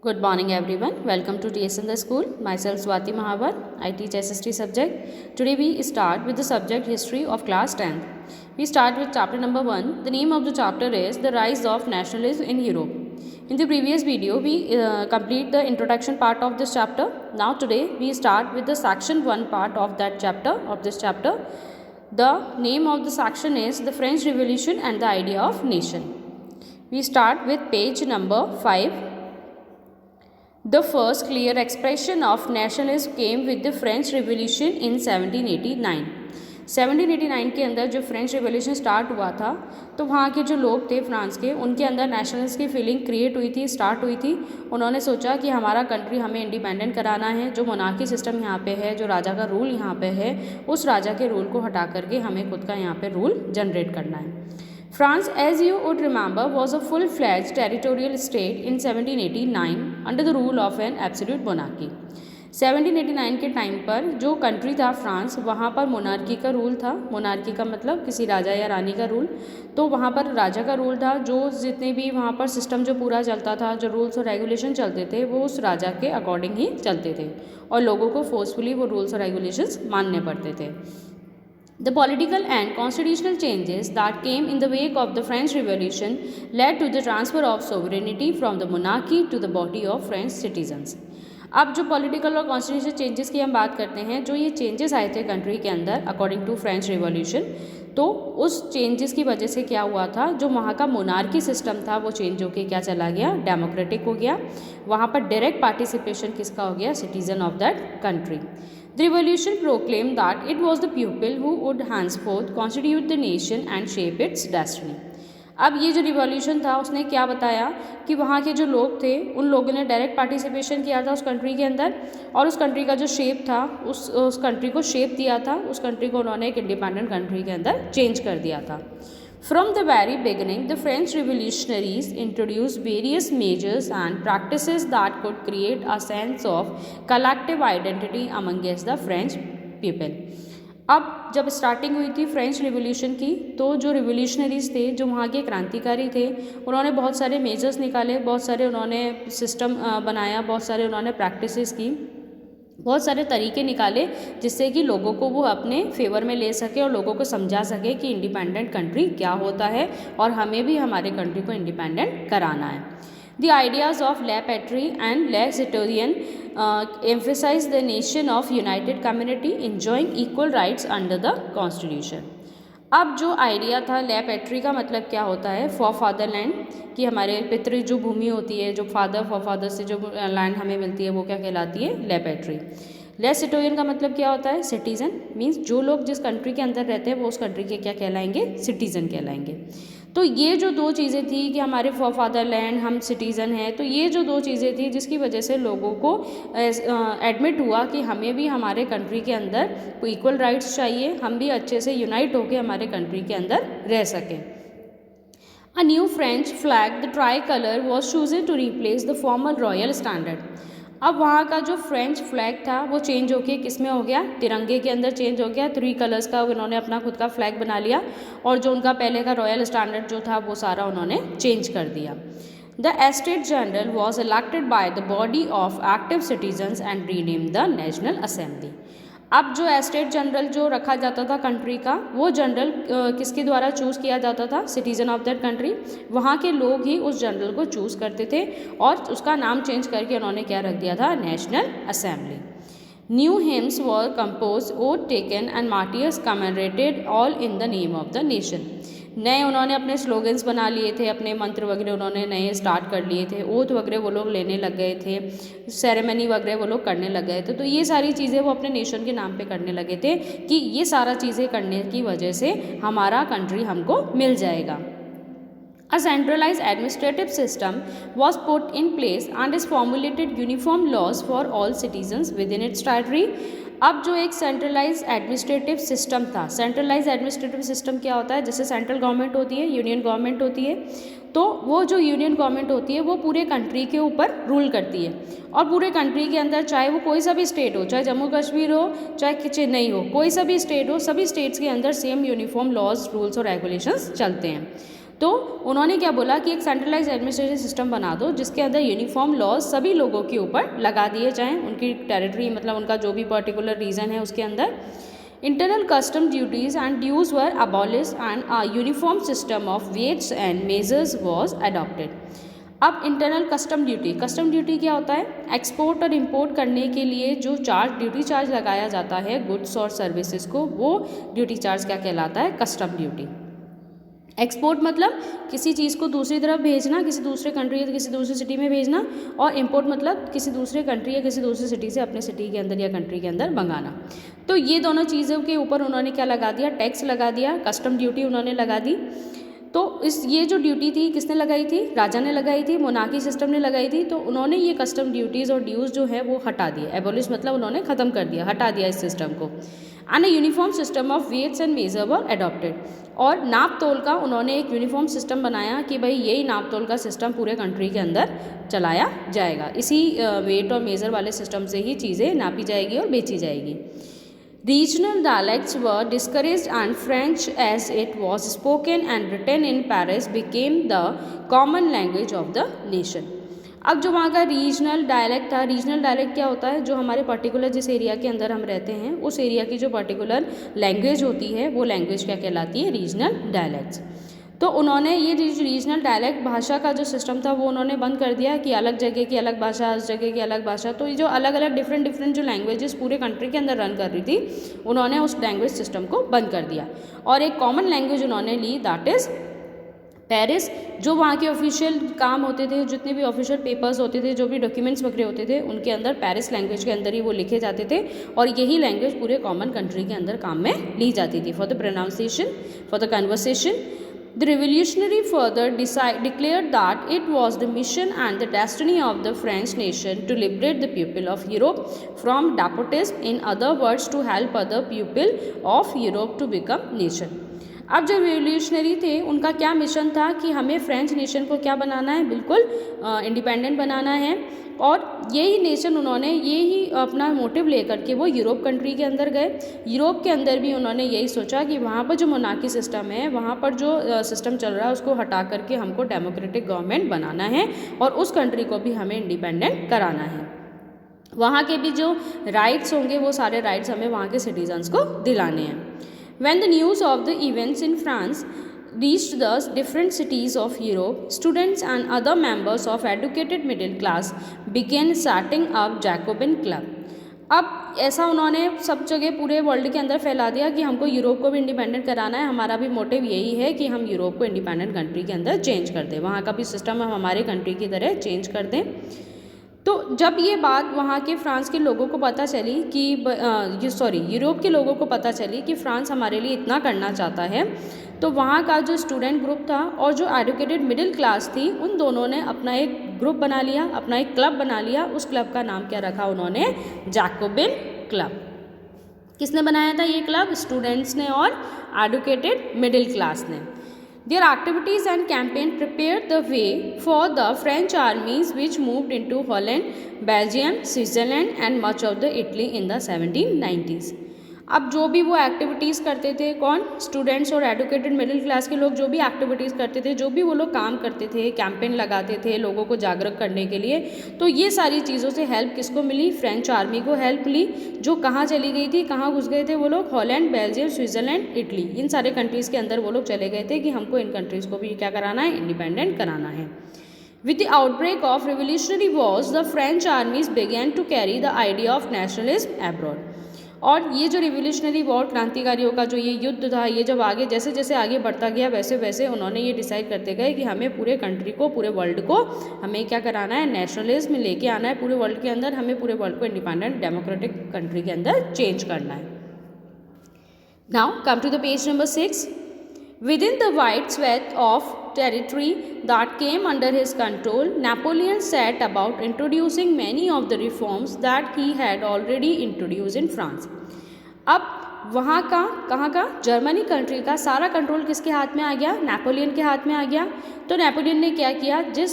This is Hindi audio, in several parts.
Good morning everyone. Welcome to TS in the School. Myself Swati Mahavar. I teach SST subject. Today we start with the subject history of class 10th. We start with chapter number 1. The name of the chapter is The Rise of Nationalism in Europe. In the previous video we complete the introduction part of this chapter. Now today we start with the section 1 part of this chapter. The name of the section is The French Revolution and the Idea of Nation. We start with page number 5. The first clear expression of nationalism came with the French Revolution in 1789. 1789 के अंदर जो फ्रेंच रिवॉल्यूशन स्टार्ट हुआ था तो वहाँ के जो लोग थे फ्रांस के, उनके अंदर नेशनलिस्ट की फीलिंग क्रिएट हुई थी, स्टार्ट हुई थी। उन्होंने सोचा कि हमारा कंट्री हमें इंडिपेंडेंट कराना है, जो मोनार्की सिस्टम यहाँ पे है, जो राजा का रूल यहाँ पे है, उस राजा के रूल को हटा करके हमें खुद का यहाँ पे रूल जनरेट करना है। France, as you would remember, was a full-fledged territorial state in 1789 under the rule of an absolute monarchy. 1789 के टाइम पर जो कंट्री था फ्रांस, वहाँ पर मोनार्की का रूल था। मोनार्की का मतलब किसी राजा या रानी का रूल। तो वहाँ पर राजा का रूल था, जो जितने भी वहाँ पर सिस्टम जो पूरा चलता था, जो रूल्स और रेगुलेशन चलते थे, वो उस राजा के अकॉर्डिंग ही चलते थे और लोगों को फोर्सफुली वो रूल्स और रेगुलेशंस मानने पड़ते थे। The political and constitutional changes that came in the wake of the French Revolution led to the transfer of sovereignty from the monarchy to the body of French citizens. अब जो पॉलिटिकल और कॉन्स्टिट्यूशनल चेंजेस की हम बात करते हैं, जो ये चेंजेस आए थे कंट्री के अंदर अकॉर्डिंग टू फ्रेंच रिवॉल्यूशन, तो उस चेंजेस की वजह से क्या हुआ था, जो वहाँ का मोनार्की सिस्टम था वो चेंज होके क्या चला गया, डेमोक्रेटिक हो गया। वहाँ पर डायरेक्ट पार्टिसिपेशन किसका हो गया, citizen of that country. The revolution proclaimed that it was the people who would henceforth constitute the nation and shape its destiny. अब ये जो रिवॉल्यूशन था उसने क्या बताया कि वहाँ के जो लोग थे उन लोगों ने डायरेक्ट पार्टिसिपेशन किया था उस कंट्री के अंदर, और उस कंट्री का जो शेप था उस कंट्री को शेप दिया था, उस कंट्री को उन्होंने एक इंडिपेंडेंट कंट्री के अंदर चेंज कर दिया था। From the very beginning, the French revolutionaries introduced various measures and practices that could create a sense of collective identity amongst the French people. अब जब स्टार्टिंग हुई थी फ्रेंच रिवॉल्यूशन की, तो जो रिवोल्यूशनरीज थे, जो वहाँ के क्रांतिकारी थे, उन्होंने बहुत सारे मेजर्स निकाले, बहुत सारे उन्होंने सिस्टम बनाया, बहुत सारे उन्होंने प्रैक्टिसेस की, बहुत सारे तरीके निकाले जिससे कि लोगों को वो अपने फेवर में ले सके और लोगों को समझा सके कि इंडिपेंडेंट कंट्री क्या होता है और हमें भी हमारे कंट्री को इंडिपेंडेंट कराना है। The ideas of La Patrie and La Citoyenne emphasize the nation of united community enjoying equal rights under the Constitution. अब जो आइडिया था ला पैट्री का मतलब क्या होता है, फॉर फादरलैंड, कि हमारे पितृ जो भूमि होती है, जो फादर से जो लैंड हमें मिलती है वो क्या कहलाती है, ला पैट्री। ला सिटोयन का मतलब क्या होता है, सिटीज़न, मीन्स जो लोग जिस कंट्री के अंदर रहते हैं वो उस कंट्री के क्या कहलाएंगे, सिटीज़न कहलाएंगे। तो ये जो दो चीज़ें थी कि हमारे फॉर फादरलैंड, हम सिटीज़न हैं, तो ये जो दो चीज़ें थी जिसकी वजह से लोगों को एडमिट हुआ कि हमें भी हमारे कंट्री के अंदर इक्वल राइट्स चाहिए, हम भी अच्छे से यूनाइट होकर हमारे कंट्री के अंदर रह सकें। A new French flag, the tricolour, was chosen to replace the former royal standard. अब वहाँ का जो फ्रेंच फ्लैग था वो चेंज होके किस में हो गया, तिरंगे के अंदर चेंज हो गया। 3 कलर्स का उन्होंने अपना खुद का फ्लैग बना लिया और जो उनका पहले का रॉयल स्टैंडर्ड जो था वो सारा उन्होंने चेंज कर दिया। The estate general was elected by the body of active citizens and rename the national assembly. अब जो एस्टेट जनरल जो रखा जाता था कंट्री का, वो जनरल किसके द्वारा चूज़ किया जाता था, सिटीजन ऑफ दैट कंट्री। वहाँ के लोग ही उस जनरल को चूज़ करते थे और उसका नाम चेंज करके उन्होंने क्या रख दिया था, national assembly. New hymns were compose, oath taken and martyrs commemorated, all in the name of the nation. नए उन्होंने अपने स्लोगन्स बना लिए थे, अपने मंत्र वगैरह उन्होंने नए स्टार्ट कर लिए थे, ओथ वगैरह वो लोग लेने लग गए थे, सेरेमनी वगैरह वो लोग करने लग गए थे। तो ये सारी चीज़ें वो अपने नेशन के नाम पे करने लगे थे कि ये सारा चीज़ें करने की वजह से हमारा कंट्री हमको मिल जाएगा। A centralized administrative system was put in place and is formulated uniform laws for all citizens within its territory. अब जो एक सेंट्रलाइज एडमिनिस्ट्रेटिव सिस्टम था, सेंट्रलाइज एडमिनिस्ट्रेटिव सिस्टम क्या होता है, जैसे सेंट्रल गवर्नमेंट होती है, यूनियन गवर्नमेंट होती है, तो वो जो यूनियन गवर्नमेंट होती है वो पूरे कंट्री के ऊपर रूल करती है और पूरे कंट्री के अंदर चाहे वो कोई सा भी स्टेट हो, चाहे जम्मू कश्मीर हो, चाहे चेन्नई हो, कोई सा भी स्टेट हो, सभी स्टेट्स के अंदर सेम यूनिफॉर्म लॉज, रूल्स और रेगुलेशंस चलते हैं। तो उन्होंने क्या बोला कि एक सेंट्रलाइज एडमिनिस्ट्रेशन सिस्टम बना दो जिसके अंदर यूनिफॉर्म लॉज सभी लोगों के ऊपर लगा दिए जाएं, उनकी टेरिटरी मतलब उनका जो भी पर्टिकुलर रीजन है उसके अंदर। Internal custom duties and dues were abolish and a uniform system of weights and measures was adopted. अब इंटरनल कस्टम ड्यूटी क्या होता है? एक्सपोर्ट और इंपोर्ट करने के लिए जो ड्यूटी चार्ज लगाया जाता है गुड्स और सर्विसेज को, वो ड्यूटी चार्ज क्या कहलाता है? Custom duty. एक्सपोर्ट मतलब किसी चीज़ को दूसरी तरफ भेजना, किसी दूसरे कंट्री या किसी दूसरी सिटी में भेजना, और इंपोर्ट मतलब किसी दूसरे कंट्री या किसी दूसरी सिटी से अपने सिटी के अंदर या कंट्री के अंदर मंगाना। तो ये दोनों चीज़ों के ऊपर उन्होंने क्या लगा दिया? टैक्स लगा दिया, कस्टम ड्यूटी उन्होंने लगा दी। तो ये जो ड्यूटी थी किसने लगाई थी? राजा ने लगाई थी, मोनार्की सिस्टम ने लगाई थी। तो उन्होंने ये कस्टम ड्यूटीज़ और ड्यूज़ जो है वो हटा दिए। एबोलिश मतलब उन्होंने ख़त्म कर दिया, हटा दिया इस सिस्टम को। And a uniform system of weights and measure were adopted. और नाप तोल का उन्होंने एक यूनिफॉर्म सिस्टम बनाया कि भाई यही नाप तोल का सिस्टम पूरे कंट्री के अंदर चलाया जाएगा। इसी वेट और मेज़र वाले सिस्टम से ही चीज़ें नापी जाएगी और बेची जाएगी। Regional dialects were discouraged and French, as it was spoken and written in Paris, became the common language of the nation. अब जो वहाँ का रीजनल डायलेक्ट था, रीजनल डायलेक्ट क्या होता है? जो हमारे पर्टिकुलर जिस एरिया के अंदर हम रहते हैं उस एरिया की जो पर्टिकुलर लैंग्वेज होती है वो लैंग्वेज क्या कहलाती है? Regional dialects. तो उन्होंने ये रीजनल डायलेक्ट भाषा का जो सिस्टम था वो उन्होंने बंद कर दिया कि अलग जगह की अलग भाषा, उस जगह की अलग भाषा। तो ये जो अलग अलग डिफरेंट जो लैंग्वेजेस पूरे कंट्री के अंदर रन कर रही थी, उन्होंने उस लैंग्वेज सिस्टम को बंद कर दिया और एक कॉमन लैंग्वेज उन्होंने ली, दैट इज़ पेरिस। जो वहाँ के ऑफिशियल काम होते थे, जितने भी ऑफिशियल पेपर्स होते थे, जो भी डॉक्यूमेंट्स वगैरह होते थे, उनके अंदर पेरिस लैंग्वेज के अंदर ही वो लिखे जाते थे और यही लैंग्वेज पूरे कॉमन कंट्री के अंदर काम में ली जाती थी for the pronunciation, for the conversation. The revolutionary further declared that it was the mission and the destiny of the French nation to liberate the people of Europe from despotism, in other words to help other people of Europe to become nation. अब जो रिवोल्यूशनरी थे उनका क्या मिशन था कि हमें फ्रेंच नेशन को क्या बनाना है? बिल्कुल इंडिपेंडेंट बनाना है। और यही नेशन उन्होंने यही अपना मोटिव लेकर के वो यूरोप कंट्री के अंदर गए। यूरोप के अंदर भी उन्होंने यही सोचा कि वहाँ पर जो मोनार्की सिस्टम है, वहाँ पर जो सिस्टम चल रहा है उसको हटा करके हमको डेमोक्रेटिक गवर्नमेंट बनाना है और उस कंट्री को भी हमें इंडिपेंडेंट कराना है। वहाँ के भी जो राइट्स होंगे वो सारे राइट्स हमें वहाँ के सिटीजन्स को दिलाने हैं। When the news of the events in France reached the different cities of Europe, students and other members of educated middle class began setting up Jacobin Club. अब ऐसा उन्होंने सब जगह पूरे वर्ल्ड के अंदर फैला दिया कि हमको यूरोप को भी इंडिपेंडेंट कराना है। हमारा भी मोटिव यही है कि हम यूरोप को इंडिपेंडेंट कंट्री के अंदर चेंज कर दें, वहाँ का भी सिस्टम हम हमारे कंट्री की तरह चेंज कर दें। तो जब ये बात वहाँ के फ्रांस के लोगों को पता चली कि यूरोप के लोगों को पता चली कि फ्रांस हमारे लिए इतना करना चाहता है, तो वहाँ का जो स्टूडेंट ग्रुप था और जो एजुकेटेड मिडिल क्लास थी, उन दोनों ने अपना एक ग्रुप बना लिया, अपना एक क्लब बना लिया। उस क्लब का नाम क्या रखा उन्होंने? Jacobin club. किसने बनाया था ये क्लब? स्टूडेंट्स ने और एजुकेटेड मिडिल क्लास ने। Their activities and campaign prepared the way for the French armies which moved into Holland, Belgium, Switzerland and much of the Italy in the 1790s. अब जो भी वो एक्टिविटीज़ करते थे, कौन? स्टूडेंट्स और एजुकेटेड मिडिल क्लास के लोग जो भी एक्टिविटीज़ करते थे, जो भी वो लोग काम करते थे, कैंपेन लगाते थे लोगों को जागरूक करने के लिए, तो ये सारी चीज़ों से हेल्प किसको मिली? फ्रेंच आर्मी को हेल्प मिली। जो कहाँ चली गई थी, कहाँ घुस गए थे वो लोग? हॉलैंड, बेल्जियम, स्विट्ज़रलैंड, इटली, इन सारे कंट्रीज़ के अंदर वो लोग चले गए थे कि हमको इन कंट्रीज़ को भी क्या कराना है? इंडिपेंडेंट कराना है। With the outbreak of revolutionary wars, the French armies began to carry the idea of nationalism abroad. और ये जो रिवोल्यूशनरी वॉर, क्रांतिकारियों का जो ये युद्ध था, ये जब आगे जैसे जैसे आगे बढ़ता गया वैसे वैसे उन्होंने ये डिसाइड करते गए कि हमें पूरे कंट्री को, पूरे वर्ल्ड को हमें क्या कराना है? नेशनलिज्म लेके आना है पूरे वर्ल्ड के अंदर। हमें पूरे वर्ल्ड को इंडिपेंडेंट डेमोक्रेटिक कंट्री के अंदर चेंज करना है। Now come to the page number 6। Within the wide swath of territory that came under his control, Napoleon set about introducing many of the reforms that he had already introduced in France. अब वहाँ का, कहाँ का, जर्मनी कंट्री का सारा कंट्रोल किसके हाथ में आ गया, नेपोलियन के हाथ में आ गया। तो नेपोलियन ने क्या किया, जो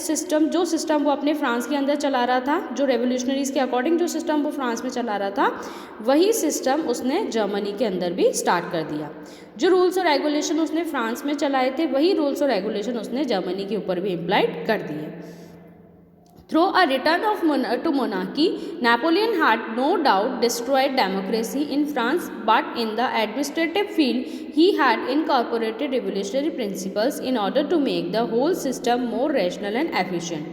सिस्टम वो अपने फ्रांस के अंदर चला रहा था, जो रेवोल्यूशनरीज के अकॉर्डिंग जो सिस्टम वो फ्रांस में चला रहा था, वही सिस्टम उसने जर्मनी के अंदर भी स्टार्ट कर दिया। जो रूल्स और रेगुलेशन उसने फ्रांस में चलाए थे, वही रूल्स और रेगुलेशन उसने जर्मनी के ऊपर भी इम्प्लाइड कर दिए। Through a return to monarchy, Napoleon had no doubt destroyed democracy in France, but in the administrative field, he had incorporated revolutionary principles in order to make the whole system more rational and efficient.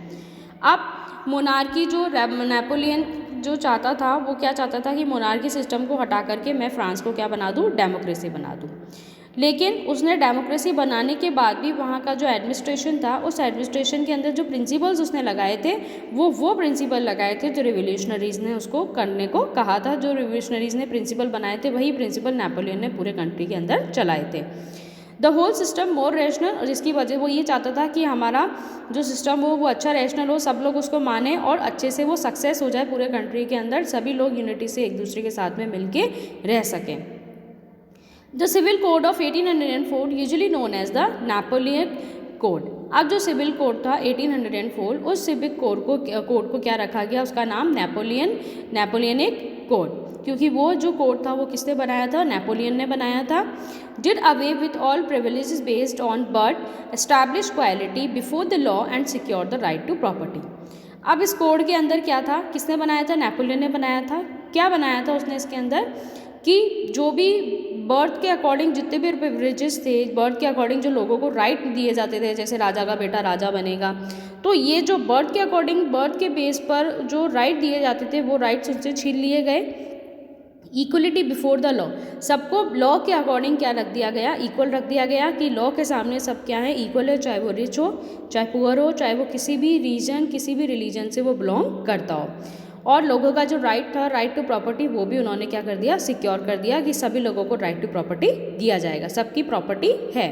अब मोनार्की जो नेपोलियन जो चाहता था, वो क्या चाहता था कि मोनार्की सिस्टम को हटा करके मैं फ्रांस को क्या बना दूँ, डेमोक्रेसी बना दूँ। लेकिन उसने डेमोक्रेसी बनाने के बाद भी वहाँ का जो एडमिनिस्ट्रेशन था, उस एडमिनिस्ट्रेशन के अंदर जो प्रिंसिपल्स उसने लगाए थे, वो प्रिंसिपल लगाए थे जो रिवोल्यूशनरीज़ ने उसको करने को कहा था। जो रिवोल्यूशनरीज़ ने प्रिंसिपल बनाए थे, वही प्रिंसिपल नेपोलियन ने पूरे कंट्री के अंदर चलाए थे। The whole system more rational, और जिसकी वजह वो ये चाहता था कि हमारा जो सिस्टम हो वो अच्छा रैशनल हो, सब लोग उसको माने और अच्छे से वो सक्सेस हो जाए पूरे कंट्री के अंदर, सभी लोग यूनिटी से एक दूसरे के साथ में मिल के रह सकें। The civil code of 1804 usually known as the Napoleon code. अब जो सिविल कोड था 1804, उस सिविल कोड को क्या रखा गया, उसका नाम नेपोलियनिक कोड, क्योंकि वो जो कोड था वो किसने बनाया था, नेपोलियन ने बनाया था। Did away with all privileges based on birth, establish equality before the law and secure the right to property. अब इस कोड के अंदर क्या था, किसने बनाया था, नेपोलियन ने बनाया था। क्या बनाया था उसने इसके अंदर, कि जो भी बर्थ के अकॉर्डिंग जितने भी प्रिविलेजेस थे, बर्थ के अकॉर्डिंग जो लोगों को राइट दिए जाते थे, जैसे राजा का बेटा राजा बनेगा, तो ये जो बर्थ के अकॉर्डिंग, बर्थ के बेस पर जो राइट दिए जाते थे, वो राइट्स उनसे छीन लिए गए। इक्वलिटी बिफोर द लॉ, सबको लॉ के अकॉर्डिंग क्या रख दिया गया, इक्वल रख दिया गया, कि लॉ के सामने सब क्या है, इक्वल है, चाहे वो रिच हो, चाहे पुअर हो, चाहे वो किसी भी रीजन, किसी भी रिलीजन से वो बिलोंग करता हो। और लोगों का जो राइट था, राइट टू प्रॉपर्टी, वो भी उन्होंने क्या कर दिया, सिक्योर कर दिया, कि सभी लोगों को राइट टू प्रॉपर्टी दिया जाएगा, सबकी प्रॉपर्टी है।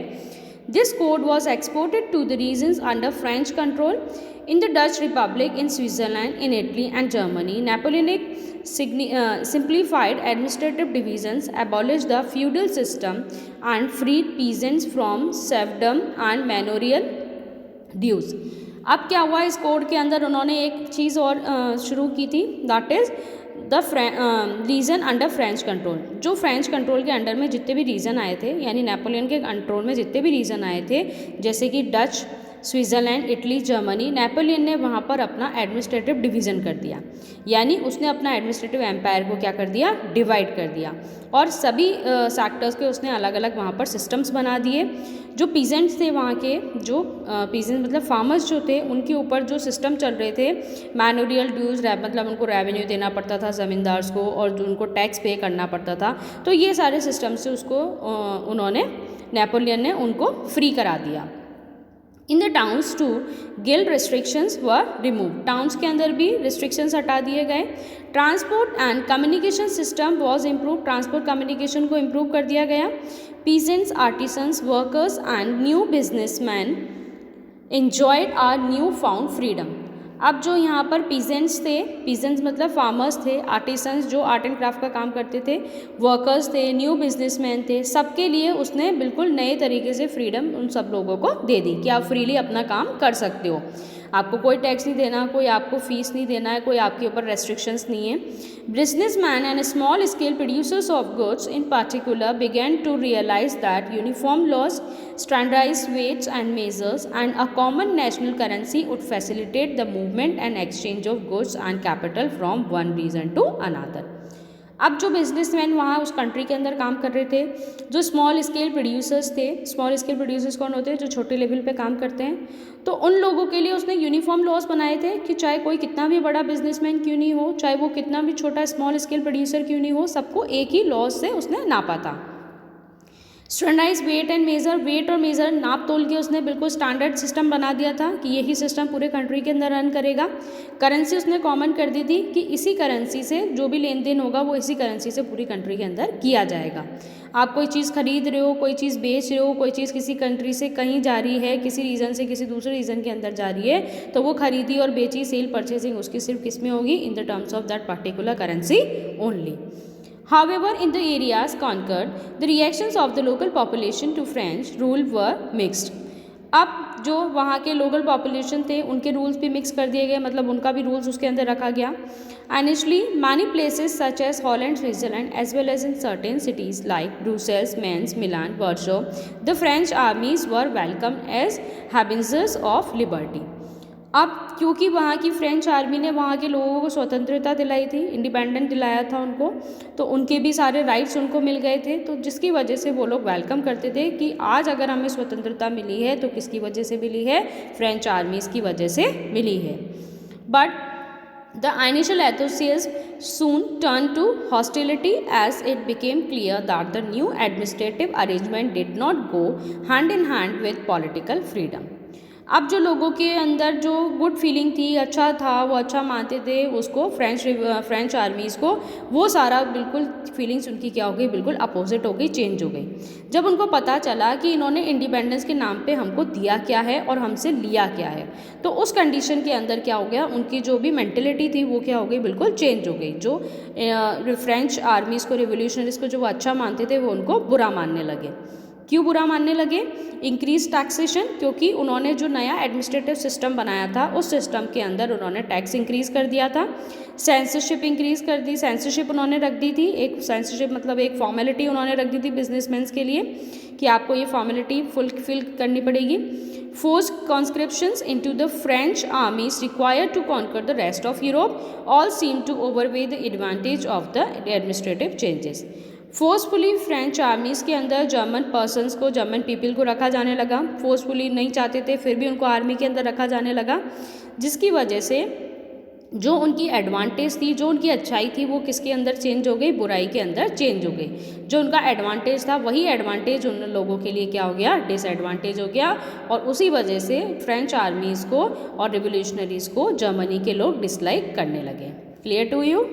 This code was exported to the regions under French control, in the Dutch Republic, in Switzerland, in Italy and Germany. Napoleonic simplified administrative divisions, abolished the feudal system and freed peasants from serfdom and manorial dues. अब क्या हुआ, इस कोड के अंदर उन्होंने एक चीज़ और शुरू की थी, that is the reason under French control. जो फ्रेंच कंट्रोल के अंडर में जितने भी रीजन आए थे, यानी नेपोलियन के कंट्रोल में जितने भी रीजन आए थे, जैसे कि Dutch, Switzerland, Italy, Germany, Napoleon ने वहाँ पर अपना एडमिनिस्ट्रेटिव डिवीज़न कर दिया, यानी उसने अपना एडमिनिस्ट्रेटिव एम्पायर को क्या कर दिया, डिवाइड कर दिया, और सभी सेक्टर्स के उसने अलग अलग वहाँ पर सिस्टम्स बना दिए। जो पीजेंट्स थे वहाँ के, जो पीजेंट मतलब फार्मर्स जो थे, उनके ऊपर जो सिस्टम चल रहे थे, मैनोरियल ड्यूज, मतलब उनको रेवेन्यू देना पड़ता था ज़मींदार्स को, और जो उनको टैक्स पे करना पड़ता था, तो ये सारे सिस्टम से उसको नेपोलियन ने उनको फ्री करा दिया। In the towns to guild restrictions were remove, towns के अंदर भी रिस्ट्रिक्शंस हटा दिए गए। Transport and communication system was improve, transport communication को इम्प्रूव कर दिया गया। Peasants, artisans, workers and new businessman enjoyed are new found freedom. अब जो यहाँ पर पीजेंट्स थे, पीजेंट्स मतलब फार्मर्स थे, आर्टिसंस जो आर्ट एंड क्राफ्ट का काम करते थे, वर्कर्स थे, न्यू बिजनेसमैन थे, सबके लिए उसने बिल्कुल नए तरीके से फ्रीडम उन सब लोगों को दे दी कि आप फ्रीली अपना काम कर सकते हो, आपको कोई टैक्स नहीं देना, कोई आपको फीस नहीं देना है, कोई आपके ऊपर रेस्ट्रिक्शंस नहीं है। Businessman and small scale producers of goods in particular began to realize that uniform laws, standardized weights and measures, and a common national currency would facilitate the movement and exchange of goods and capital from one region to another. अब जो बिजनेसमैन वहाँ उस कंट्री के अंदर काम कर रहे थे, जो स्मॉल स्केल प्रोड्यूसर्स थे, स्मॉल स्केल प्रोड्यूसर्स कौन होते हैं, जो छोटे लेवल पे काम करते हैं, तो उन लोगों के लिए उसने यूनिफॉर्म लॉज बनाए थे कि चाहे कोई कितना भी बड़ा बिजनेसमैन क्यों नहीं हो, चाहे वो कितना भी छोटा स्मॉल स्केल प्रोड्यूसर क्यों नहीं हो, सबको एक ही लॉज से उसने नापा था। Standardize weight and measure, weight और मेज़र नाप तोल के उसने बिल्कुल स्टैंडर्ड सिस्टम बना दिया था कि यही सिस्टम पूरे कंट्री के अंदर रन करेगा। करेंसी उसने कॉमन कर दी थी कि इसी करेंसी से जो भी लेन देन होगा वो इसी करेंसी से पूरी कंट्री के अंदर किया जाएगा। आप कोई चीज़ खरीद रहे हो, कोई चीज़ बेच रहे हो, कोई चीज़ किसी कंट्री से कहीं जा रही है, किसी रीजन से किसी दूसरे रीजन के अंदर जा रही है, तो वो खरीदी और बेची, सेल परचेसिंग उसकी सिर्फ किस में होगी, in the terms of that particular currency only. However, in the areas conquered, the reactions of the local population to French rule were mixed. अब जो वहाँ के लोकल पॉपुलेशन थे उनके रूल्स भी मिक्स कर दिए गए, मतलब उनका भी रूल्स उसके अंदर रखा गया. Initially, many places such as Holland, Switzerland, as well as in certain cities like Brussels, Mainz, Milan, Warsaw, the French armies were welcomed as harbingers of liberty. अब क्योंकि वहाँ की फ्रेंच आर्मी ने वहाँ के लोगों को स्वतंत्रता दिलाई थी, इंडिपेंडेंट दिलाया था उनको, तो उनके भी सारे राइट्स उनको मिल गए थे, तो जिसकी वजह से वो लोग वेलकम करते थे कि आज अगर हमें स्वतंत्रता मिली है तो किसकी वजह से मिली है, फ्रेंच आर्मीज़ की वजह से मिली है. But the initial enthusiasm soon turned to hostility as it became clear that the new administrative arrangement did not go hand in hand with political freedom. अब जो लोगों के अंदर जो गुड फीलिंग थी, अच्छा था, वो अच्छा मानते थे उसको, फ्रेंच आर्मीज़ को, वो सारा बिल्कुल फीलिंग्स उनकी क्या हो गई, बिल्कुल अपोजिट हो गई, चेंज हो गई. जब उनको पता चला कि इन्होंने इंडिपेंडेंस के नाम पे हमको दिया क्या है और हमसे लिया क्या है, तो उस कंडीशन के अंदर क्या हो गया, उनकी जो भी मेंटेलिटी थी वो क्या हो गई, बिल्कुल चेंज हो गई. जो फ्रेंच आर्मीज़ को, रिवोल्यूशनरीज़ को जो वो अच्छा मानते थे वो उनको बुरा मानने लगे. क्यों बुरा मानने लगे? इंक्रीज टैक्सेशन, क्योंकि उन्होंने जो नया एडमिनिस्ट्रेटिव सिस्टम बनाया था उस सिस्टम के अंदर उन्होंने टैक्स इंक्रीज़ कर दिया था. सेंसरशिप इंक्रीज़ कर दी, सेंसरशिप उन्होंने रख दी थी, एक सेंसरशिप मतलब एक फॉर्मेलिटी उन्होंने रख दी थी बिजनेसमैन्स के लिए कि आपको ये फॉर्मेलिटी फुलफिल करनी पड़ेगी. Force conscriptions into the French armies required to conquer the rest of Europe all seem to overweigh the advantage of the administrative changes. Forcefully French armies के अंदर जर्मन पर्सनस को, जर्मन पीपल को रखा जाने लगा. फोर्सफुली नहीं चाहते थे फिर भी उनको आर्मी के अंदर रखा जाने लगा, जिसकी वजह से जो उनकी एडवांटेज थी, जो उनकी अच्छाई थी, वो किसके अंदर चेंज हो गई, बुराई के अंदर चेंज हो गई. जो उनका एडवांटेज था वही एडवांटेज उन लोगों के लिए क्या हो गया, डिसएडवांटेज हो गया. और उसी वजह से फ्रेंच आर्मीज़ को और रिवोल्यूशनरीज़ को जर्मनी के लोग डिसलाइक करने लगे. Clear to you?